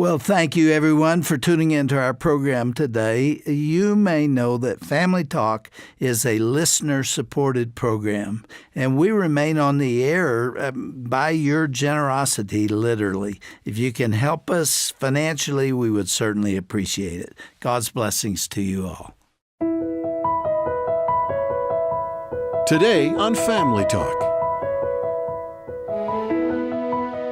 Well, thank you, everyone, for tuning into our program today. You may know that Family Talk is a listener-supported program, and we remain on the air by your generosity, literally. If you can help us financially, we would certainly appreciate it. God's blessings to you all. Today on Family Talk.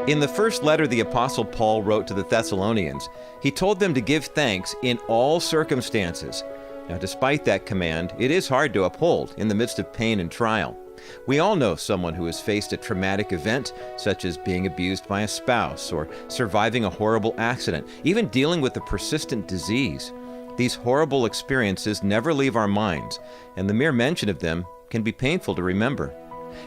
In the first letter the Apostle Paul wrote to the Thessalonians, he told them to give thanks in all circumstances. Now, despite that command, it is hard to uphold in the midst of pain and trial. We all know someone who has faced a traumatic event, such as being abused by a spouse or surviving a horrible accident, even dealing with a persistent disease. These horrible experiences never leave our minds, and the mere mention of them can be painful to remember.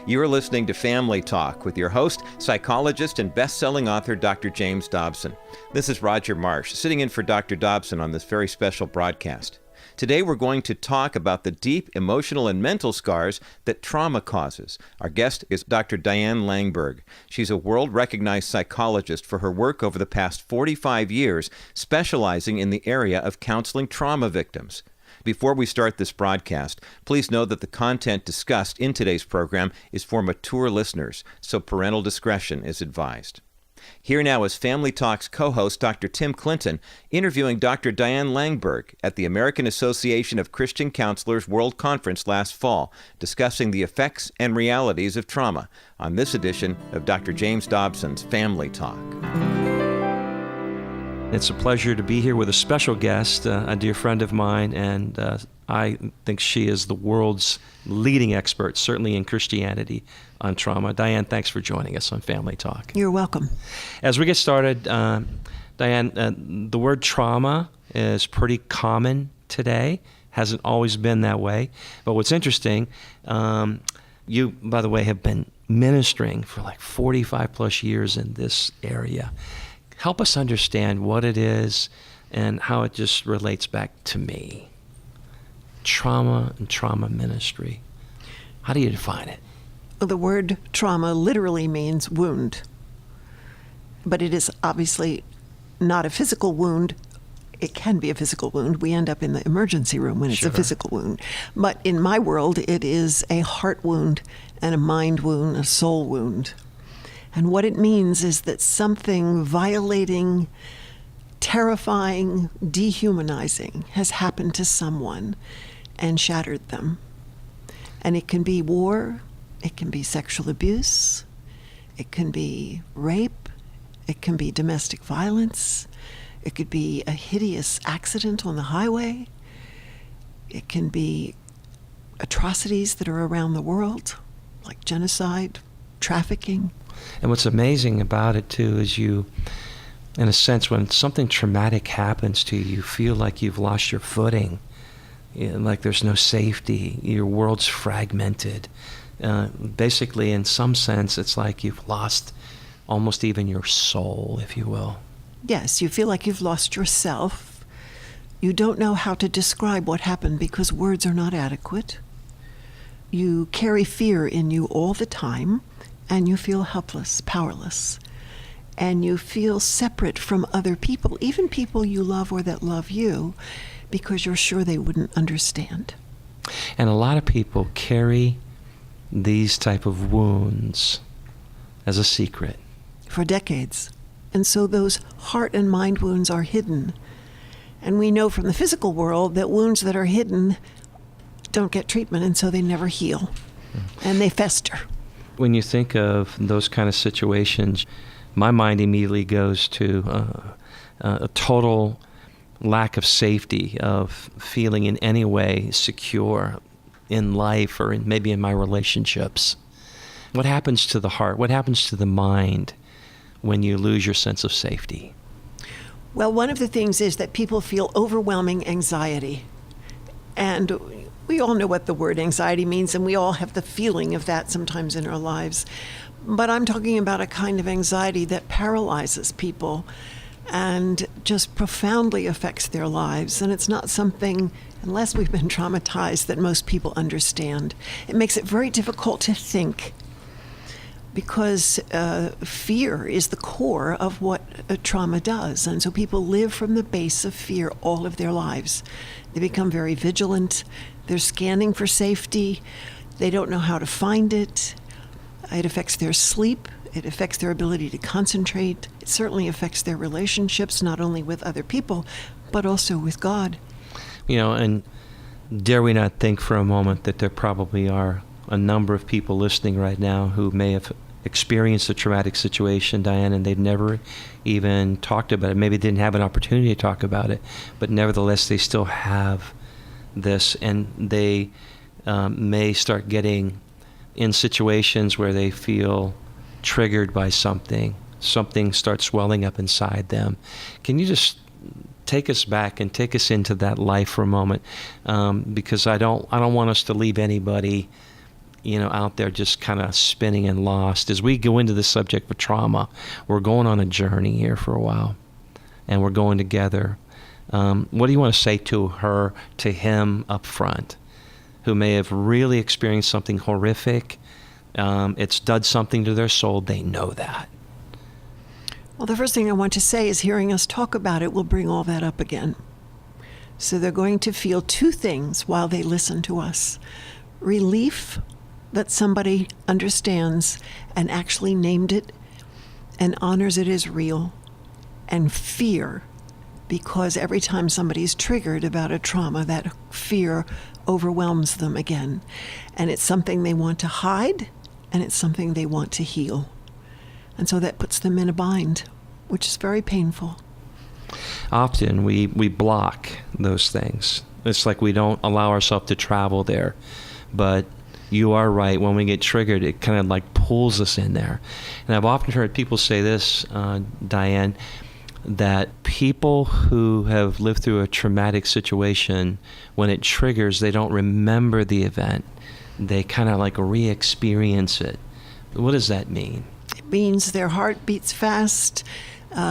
You are listening to Family Talk with your host, psychologist and best-selling author, Dr. James Dobson. This is Roger Marsh, sitting in for Dr. Dobson on this very special broadcast. Today we're going to talk about the deep emotional and mental scars that trauma causes. Our guest is Dr. Diane Langberg. She's a world-recognized psychologist for her work over the past 45 years, specializing in the area of counseling trauma victims. Before we start this broadcast, please know that the content discussed in today's program is for mature listeners, so parental discretion is advised. Here now is Family Talk's co-host, Dr. Tim Clinton, interviewing Dr. Diane Langberg at the American Association of Christian Counselors World Conference last fall, discussing the effects and realities of trauma on this edition of Dr. James Dobson's Family Talk. It's a pleasure to be here with a special guest, a dear friend of mine, and I think she is the world's leading expert, certainly in Christianity, on trauma. Diane, thanks for joining us on Family Talk. You're welcome. As we get started, Diane, the word trauma is pretty common today. Hasn't always been that way. But what's interesting, you, by the way, have been ministering for like 45 plus years in this area. Help us understand what it is and how it just relates back to me. Trauma and trauma ministry. How do you define it? The word trauma literally means wound, but it is obviously not a physical wound. It can be a physical wound. We end up in the emergency room when it's a physical wound. But in my world, it is a heart wound and a mind wound, a soul wound. And what it means is that something violating, terrifying, dehumanizing has happened to someone and shattered them. And it can be war, it can be sexual abuse, it can be rape, it can be domestic violence, it could be a hideous accident on the highway, it can be atrocities that are around the world, like genocide, trafficking. And what's amazing about it, too, is you, in a sense, when something traumatic happens to you, you feel like you've lost your footing, like there's no safety, your world's fragmented. Basically, in some sense, it's like you've lost almost even your soul, if you will. Yes, you feel like you've lost yourself. You don't know how to describe what happened because words are not adequate. You carry fear in you all the time. And you feel helpless, powerless, and you feel separate from other people, even people you love or that love you, because you're sure they wouldn't understand. And a lot of people carry these type of wounds as a secret. For decades. And so those heart and mind wounds are hidden. And we know from the physical world that wounds that are hidden don't get treatment, and so they never heal, and they fester. When you think of those kind of situations, my mind immediately goes to a total lack of safety, of feeling in any way secure in life or maybe in my relationships. What happens to the heart? What happens to the mind when you lose your sense of safety? Well, one of the things is that people feel overwhelming anxiety. And we all know what the word anxiety means, and we all have the feeling of that sometimes in our lives. But I'm talking about a kind of anxiety that paralyzes people and just profoundly affects their lives. And it's not something, unless we've been traumatized, that most people understand. It makes it very difficult to think. because fear is the core of what trauma does. And so people live from the base of fear all of their lives. They become very vigilant. They're scanning for safety. They don't know how to find it. It affects their sleep. It affects their ability to concentrate. It certainly affects their relationships, not only with other people, but also with God. And dare we not think for a moment that there probably are a number of people listening right now who may have experienced a traumatic situation, Diane, and they've never even talked about it. Maybe didn't have an opportunity to talk about it, but nevertheless they still have this, and they may start getting in situations where they feel triggered by something starts welling up inside them. Can you just take us back and take us into that life for a moment? Because I don't want us to leave anybody out there just kind of spinning and lost. As we go into the subject of trauma, we're going on a journey here for a while, and we're going together. What do you want to say to her, to him up front, who may have really experienced something horrific? It's done something to their soul. They know that. Well, the first thing I want to say is hearing us talk about it will bring all that up again. So they're going to feel two things while they listen to us. Relief that somebody understands and actually named it and honors it as real, and fear, because every time somebody's triggered about a trauma, that fear overwhelms them again. And it's something they want to hide, and it's something they want to heal. And so that puts them in a bind, which is very painful. Often we block those things. It's like we don't allow ourselves to travel there. But you are right. When we get triggered, it kind of like pulls us in there. And I've often heard people say this, Diane, that people who have lived through a traumatic situation, when it triggers, they don't remember the event. They kind of like re-experience it. What does that mean? It means their heart beats fast.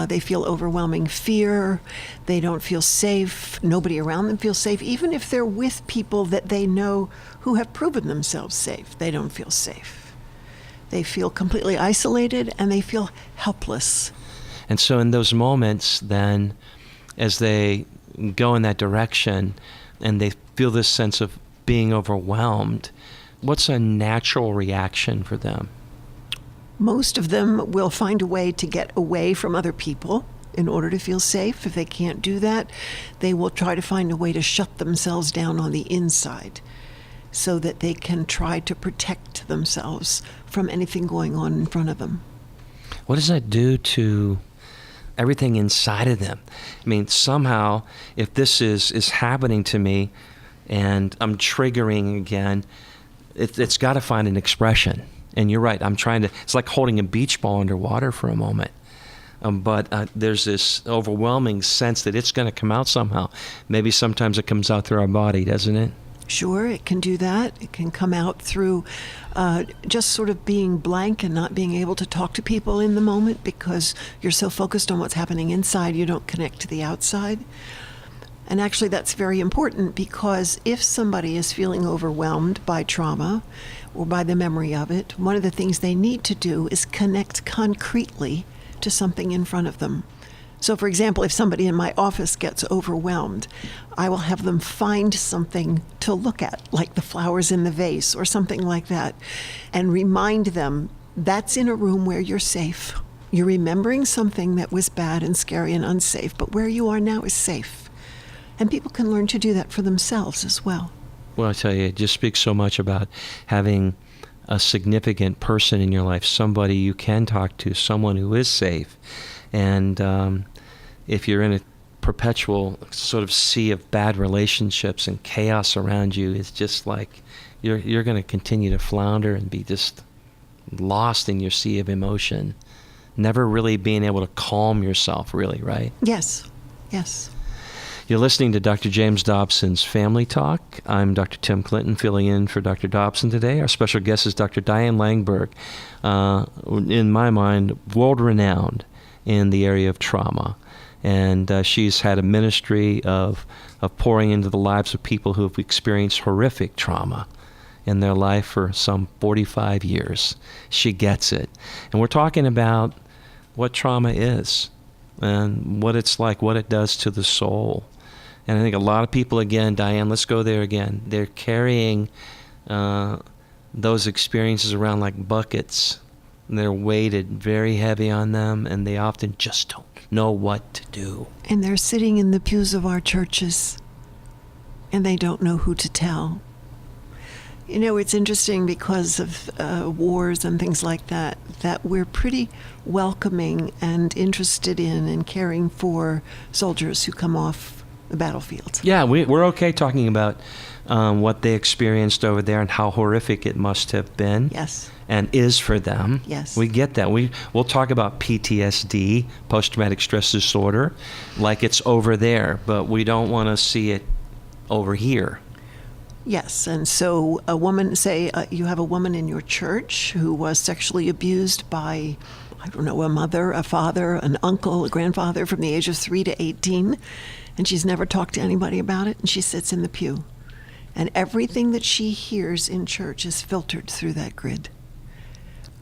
They feel overwhelming fear. They don't feel safe. Nobody around them feels safe. Even if they're with people that they know who have proven themselves safe, they don't feel safe. They feel completely isolated, and they feel helpless. And so in those moments, then, as they go in that direction and they feel this sense of being overwhelmed, what's a natural reaction for them? Most of them will find a way to get away from other people in order to feel safe. If they can't do that, they will try to find a way to shut themselves down on the inside so that they can try to protect themselves from anything going on in front of them. What does that do to everything inside of them? I mean, somehow, if this is happening to me and I'm triggering again, it's got to find an expression. And you're right, it's like holding a beach ball underwater for a moment. But there's this overwhelming sense that it's going to come out somehow. Maybe sometimes it comes out through our body, doesn't it? Sure, it can do that. It can come out through just sort of being blank and not being able to talk to people in the moment because you're so focused on what's happening inside, you don't connect to the outside. And actually, that's very important because if somebody is feeling overwhelmed by trauma or by the memory of it, one of the things they need to do is connect concretely to something in front of them. So, for example, if somebody in my office gets overwhelmed, I will have them find something to look at, like the flowers in the vase or something like that, and remind them that's in a room where you're safe. You're remembering something that was bad and scary and unsafe, but where you are now is safe. And people can learn to do that for themselves as well. Well, I tell you, it just speaks so much about having a significant person in your life, somebody you can talk to, someone who is safe. And if you're in a perpetual sort of sea of bad relationships and chaos around you, it's just like you're going to continue to flounder and be just lost in your sea of emotion, never really being able to calm yourself, really, right? Yes, yes. You're listening to Dr. James Dobson's Family Talk. I'm Dr. Tim Clinton, filling in for Dr. Dobson today. Our special guest is Dr. Diane Langberg, in my mind, world-renowned in the area of trauma. And she's had a ministry of pouring into the lives of people who have experienced horrific trauma. in their life for some 45 years. She gets it. And we're talking about what trauma is and what it's like, what it does to the soul. And I think a lot of people, again, Diane, let's go there again. They're carrying those experiences around like buckets. And they're weighted very heavy on them, and they often just don't know what to do. And they're sitting in the pews of our churches, and they don't know who to tell. You know, it's interesting because of wars and things like that, that we're pretty welcoming and interested in and caring for soldiers who come off the battlefield. Yeah, we're okay talking about what they experienced over there and how horrific it must have been. Yes. And is for them. Yes. We get that. We'll talk about PTSD, post-traumatic stress disorder, like it's over there, but we don't want to see it over here. Yes, and so a woman, say you have a woman in your church who was sexually abused by, I don't know, a mother, a father, an uncle, a grandfather from the age of 3 to 18, and she's never talked to anybody about it, and she sits in the pew. And everything that she hears in church is filtered through that grid.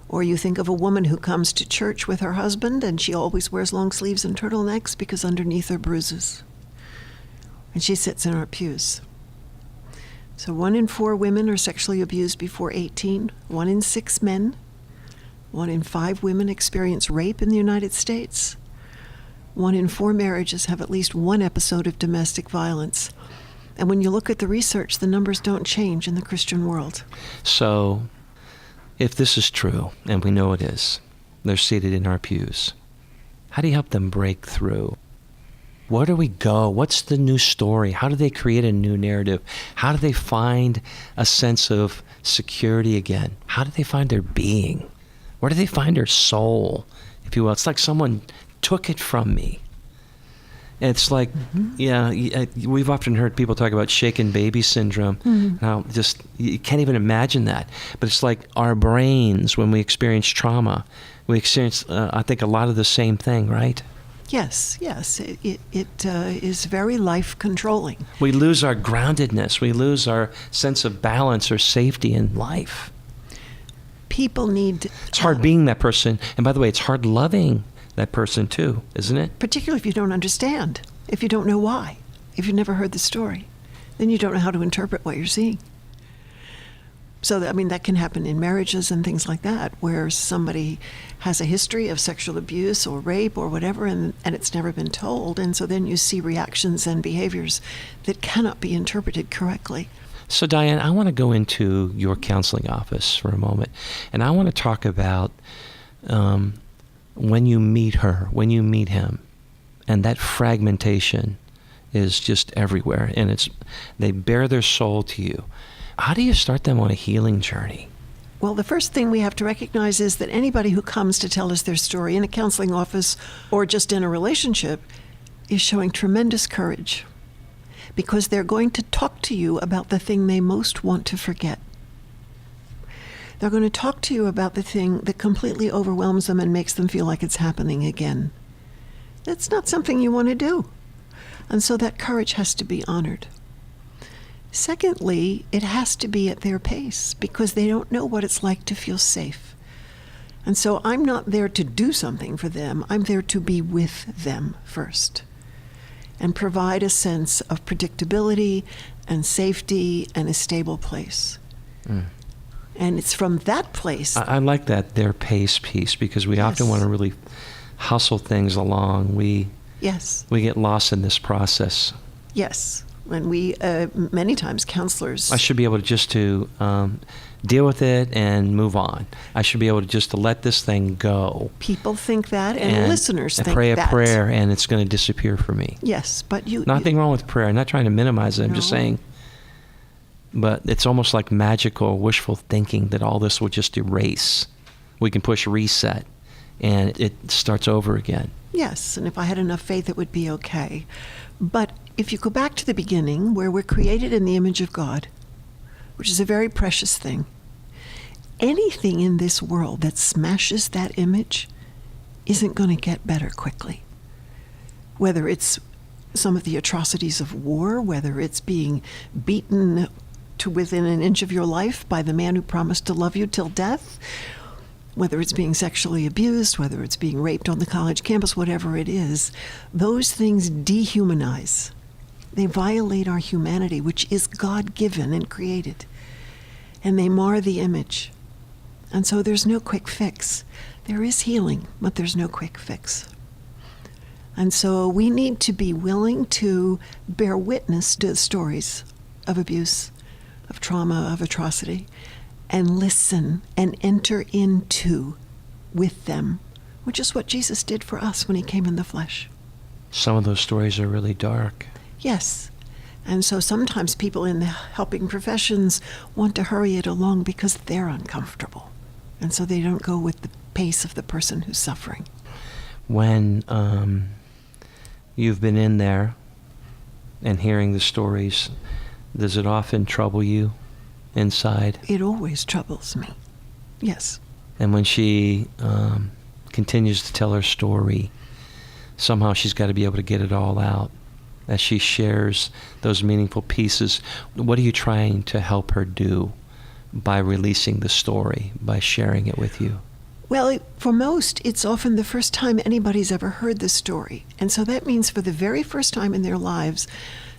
Or you think of a woman who comes to church with her husband, and she always wears long sleeves and turtlenecks because underneath are bruises. And she sits in our pews. So 1 in 4 women are sexually abused before 18, 1 in 6 men, 1 in 5 women experience rape in the United States, 1 in 4 marriages have at least one episode of domestic violence. And when you look at the research, the numbers don't change in the Christian world. So, if this is true, and we know it is, they're seated in our pews, how do you help them break through? Where do we go? What's the new story? How do they create a new narrative? How do they find a sense of security again? How do they find their being? Where do they find their soul, if you will? It's like someone took it from me. And it's like, we've often heard people talk about shaken baby syndrome. Now, just, you can't even imagine that. But it's like our brains, when we experience trauma, we experience, I think, a lot of the same thing, right? Yes. It is very life-controlling. We lose our groundedness. We lose our sense of balance or safety in life. People need... It's hard being that person. And by the way, it's hard loving that person too, isn't it? Particularly if you don't understand, if you don't know why, if you've never heard the story, then you don't know how to interpret what you're seeing. So, that can happen in marriages and things like that, where somebody has a history of sexual abuse or rape or whatever, and it's never been told, and so then you see reactions and behaviors that cannot be interpreted correctly. So, Diane, I want to go into your counseling office for a moment, and I want to talk about when you meet her, when you meet him, and that fragmentation is just everywhere, and they bare their soul to you. How do you start them on a healing journey? Well, the first thing we have to recognize is that anybody who comes to tell us their story in a counseling office or just in a relationship is showing tremendous courage, because they're going to talk to you about the thing they most want to forget. They're going to talk to you about the thing that completely overwhelms them and makes them feel like it's happening again. That's not something you want to do. And so that courage has to be honored. Secondly, it has to be at their pace, because they don't know what it's like to feel safe. And so I'm not there to do something for them. I'm there to be with them first and provide a sense of predictability and safety and a stable place. And it's from that place. I like that, their pace piece, because we often want to really hustle things along. We get lost in this process. Yes. And we, many times, counselors... I should be able to deal with it and move on. I should be able to let this thing go. People think that, and listeners think that. Pray a prayer, and it's going to disappear for me. Yes, but Nothing wrong with prayer. I'm not trying to minimize it. I'm just saying... But it's almost like magical, wishful thinking that all this will just erase. We can push reset, and it starts over again. Yes, and if I had enough faith, it would be okay. But if you go back to the beginning, where we're created in the image of God, which is a very precious thing, anything in this world that smashes that image isn't going to get better quickly. Whether it's some of the atrocities of war, whether it's being beaten to within an inch of your life by the man who promised to love you till death, whether it's being sexually abused, whether it's being raped on the college campus, whatever it is, those things dehumanize. They violate our humanity, which is God-given and created. And they mar the image. And so there's no quick fix. There is healing, but there's no quick fix. And so we need to be willing to bear witness to the stories of abuse, of trauma, of atrocity, and listen and enter into with them, which is what Jesus did for us when he came in the flesh. Some of those stories are really dark. Yes. And so sometimes people in the helping professions want to hurry it along because they're uncomfortable. And so they don't go with the pace of the person who's suffering. When you've been in there and hearing the stories, does it often trouble you inside? It always troubles me. Yes. And when she continues to tell her story, somehow she's got to be able to get it all out. As she shares those meaningful pieces, what are you trying to help her do by releasing the story, by sharing it with you? Well, for most, it's often the first time anybody's ever heard the story. And so that means for the very first time in their lives,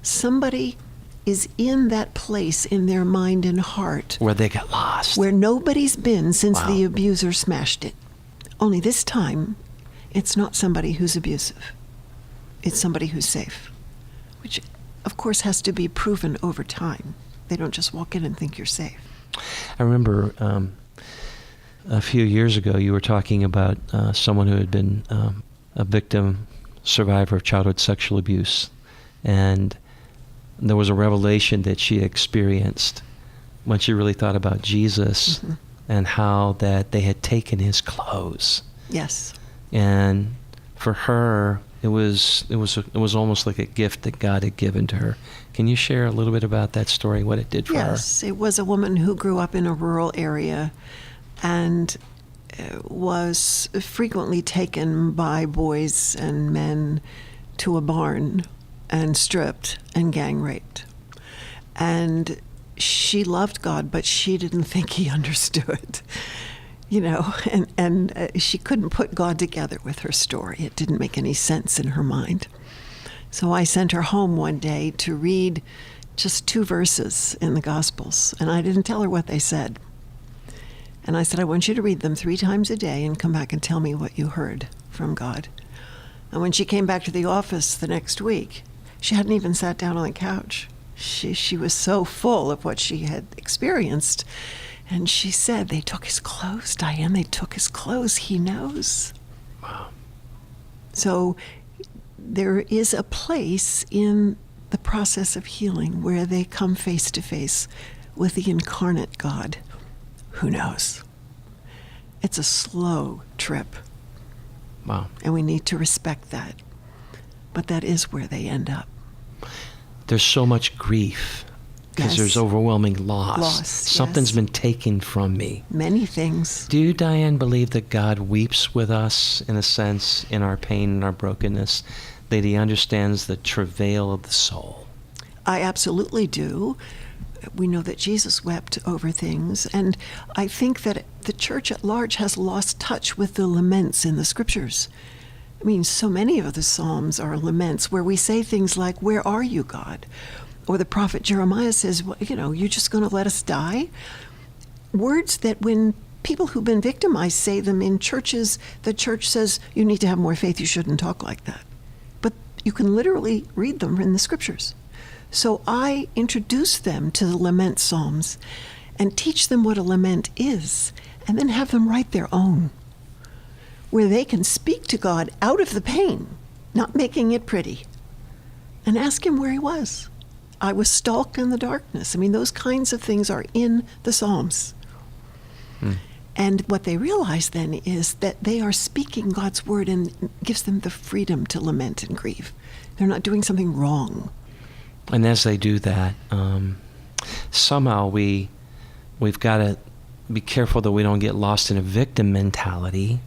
somebody is in that place in their mind and heart Where they get lost. where nobody's been since Wow. the abuser smashed it. Only this time, it's not somebody who's abusive. It's somebody who's safe, which, of course, has to be proven over time. They don't just walk in and think you're safe. I remember a few years ago you were talking about someone who had been a victim, survivor of childhood sexual abuse. And there was a revelation that she experienced when she really thought about Jesus and how that they had taken his clothes. Yes. And for her, it was almost like a gift that God had given to her. Can you share a little bit about that story, what it did for her? Yes, it was a woman who grew up in a rural area and was frequently taken by boys and men to a barn and stripped and gang raped. And she loved God, but she didn't think he understood, you know, and she couldn't put God together with her story. It didn't make any sense in her mind. So I sent her home one day to read just 2 verses in the Gospels, and I didn't tell her what they said. And I said, I want you to read them 3 times a day and come back and tell me what you heard from God. And when she came back to the office the next week, she hadn't even sat down on the couch. She was so full of what she had experienced. And she said, they took his clothes, Diane, they took his clothes. He knows. Wow. So there is a place in the process of healing where they come face to face with the incarnate God. Who knows? It's a slow trip. Wow. And we need to respect that. But that is where they end up. There's so much grief because Yes. there's overwhelming loss. Loss, Something's yes. been taken from me. Many things. Do you, Diane, believe that God weeps with us, in a sense, in our pain and our brokenness, that he understands the travail of the soul? I absolutely do. We know that Jesus wept over things, and I think that the church at large has lost touch with the laments in the scriptures. I mean, so many of the Psalms are laments where we say things like, where are you, God? Or the prophet Jeremiah says, well, you know, you're just going to let us die? Words that when people who've been victimized say them in churches, the church says, you need to have more faith, you shouldn't talk like that. But you can literally read them in the scriptures. So I introduce them to the lament psalms and teach them what a lament is, and then have them write their own, where they can speak to God out of the pain, not making it pretty, and ask him where he was. I was stalked in the darkness. I mean, those kinds of things are in the Psalms. And what they realize then is that they are speaking God's word, and gives them the freedom to lament and grieve. They're not doing something wrong. And as they do that, somehow we've got to be careful that we don't get lost in a victim mentality.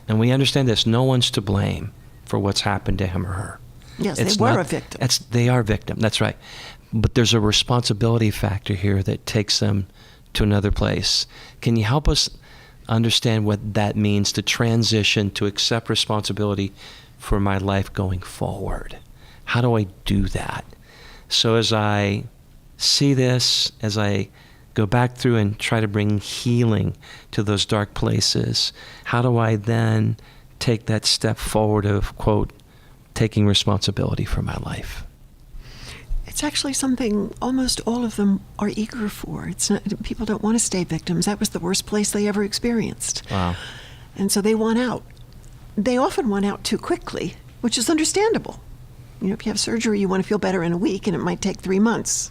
And we understand this. No one's to blame for what's happened to him or her. Yes, It's they were not- a victim. They are victim. That's right. but there's a responsibility factor here that takes them to another place. Can you help us understand what that means to transition, to accept responsibility for my life going forward? How do I do that? So as I see this, as I go back through and try to bring healing to those dark places, how do I then take that step forward of, quote, taking responsibility for my life? It's actually something almost all of them are eager for. It's not, people don't want to stay victims. That was the worst place they ever experienced. Wow. And so they want out. They often want out too quickly, which is understandable. You know, if you have surgery, you want to feel better in a week, and it might take 3 months.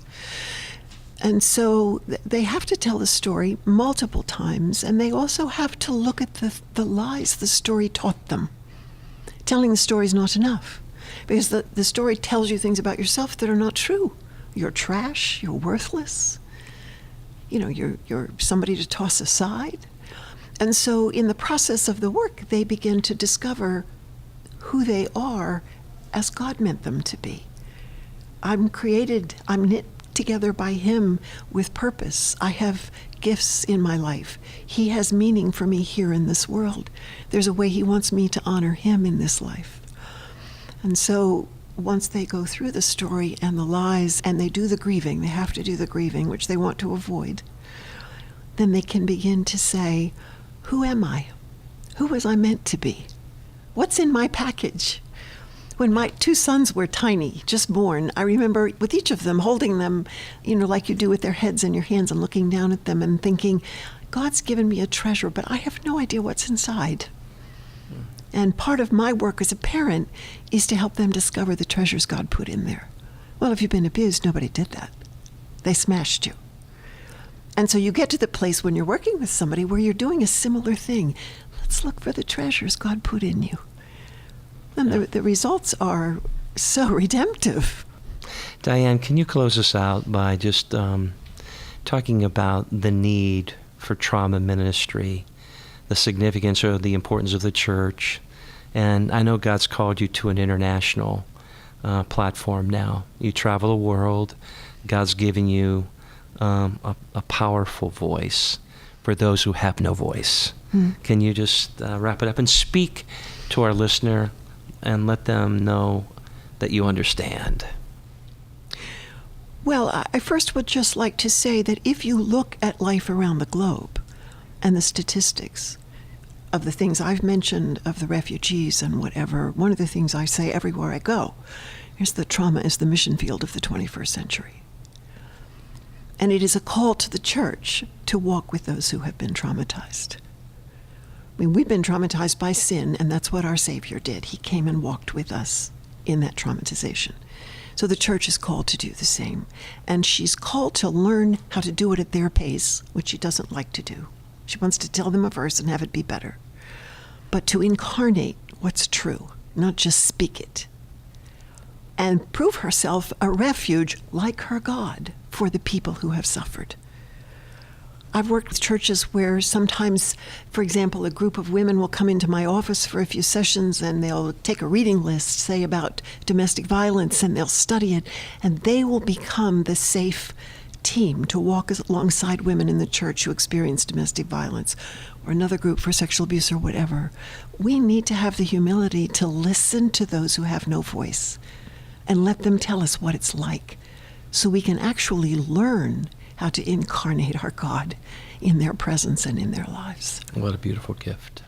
And so they have to tell the story multiple times, and they also have to look at the lies the story taught them. Telling the story is not enough, because the story tells you things about yourself that are not true. You're trash, you're worthless, you know, you're somebody to toss aside. And so in the process of the work, they begin to discover who they are as God meant them to be. I'm knit together by Him with purpose. I have gifts in my life. He has meaning for me here in this world. There's a way He wants me to honor Him in this life. And so once they go through the story and the lies, and they do the grieving, they have to do the grieving, which they want to avoid, then they can begin to say, who am I? Who was I meant to be? What's in my package? When my 2 sons were tiny, just born, I remember with each of them holding them, you know, like you do with their heads in your hands, and looking down at them and thinking, God's given me a treasure, but I have no idea what's inside. And part of my work as a parent is to help them discover the treasures God put in there. Well, if you've been abused, nobody did that. They smashed you. And so you get to the place when you're working with somebody where you're doing a similar thing. Let's look for the treasures God put in you. And the results are so redemptive. Diane, can you close us out by just talking about the need for trauma ministry, the significance or the importance of the church? And I know God's called you to an international platform now. You travel the world. God's given you a powerful voice for those who have no voice. Can you just wrap it up and speak to our listener and let them know that you understand? Well, I first would just like to say that if you look at life around the globe and the statistics of the things I've mentioned, of the refugees and whatever, one of the things I say everywhere I go is that trauma is the mission field of the 21st century. And it is a call to the church to walk with those who have been traumatized. I mean, we've been traumatized by sin, and that's what our Savior did. He came and walked with us in that traumatization. So the church is called to do the same. And she's called to learn how to do it at their pace, which she doesn't like to do. She wants to tell them a verse and have it be better. But to incarnate what's true, not just speak it. And prove herself a refuge like her God for the people who have suffered. I've worked with churches where sometimes, for example, a group of women will come into my office for a few sessions, and they'll take a reading list, say about domestic violence, and they'll study it, and they will become the safe team to walk alongside women in the church who experience domestic violence, or another group for sexual abuse or whatever. We need to have the humility to listen to those who have no voice and let them tell us what it's like, so we can actually learn how to incarnate our God in their presence and in their lives. What a beautiful gift.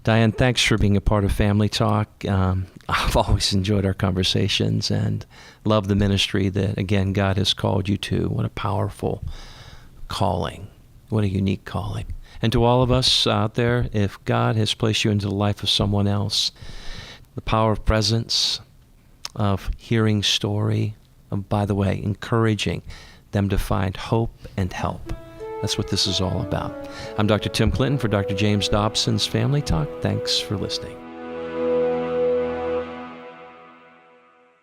Diane, thanks for being a part of Family Talk. I've always enjoyed our conversations and love the ministry that, again, God has called you to. What a powerful calling. What a unique calling. And to all of us out there, if God has placed you into the life of someone else, the power of presence, of hearing story, of, by the way, encouraging them to find hope and help. That's what this is all about. I'm Dr. Tim Clinton for Dr. James Dobson's Family Talk. Thanks for listening.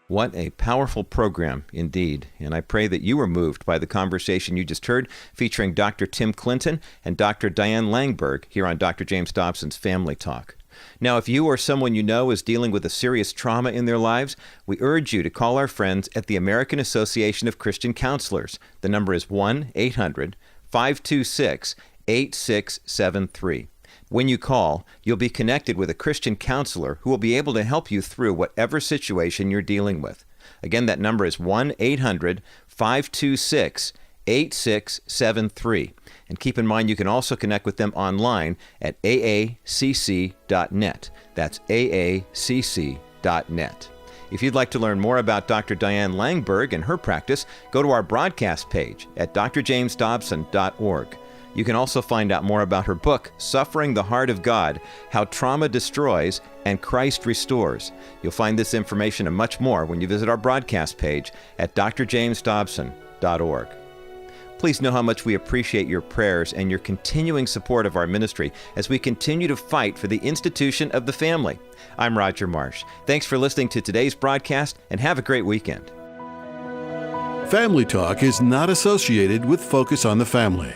What a powerful program indeed. And I pray that you were moved by the conversation you just heard featuring Dr. Tim Clinton and Dr. Diane Langberg here on Dr. James Dobson's Family Talk. Now, if you or someone you know is dealing with a serious trauma in their lives, we urge you to call our friends at the American Association of Christian Counselors. The number is 1-800-526-8673. When you call, you'll be connected with a Christian counselor who will be able to help you through whatever situation you're dealing with. Again, that number is 1-800-526-8673. And keep in mind, you can also connect with them online at aacc.net. That's aacc.net. If you'd like to learn more about Dr. Diane Langberg and her practice, go to our broadcast page at drjamesdobson.org. You can also find out more about her book, Suffering the Heart of God, How Trauma Destroys and Christ Restores. You'll find this information and much more when you visit our broadcast page at drjamesdobson.org. Please know how much we appreciate your prayers and your continuing support of our ministry as we continue to fight for the institution of the family. I'm Roger Marsh. Thanks for listening to today's broadcast, and have a great weekend. Family Talk is not associated with Focus on the Family.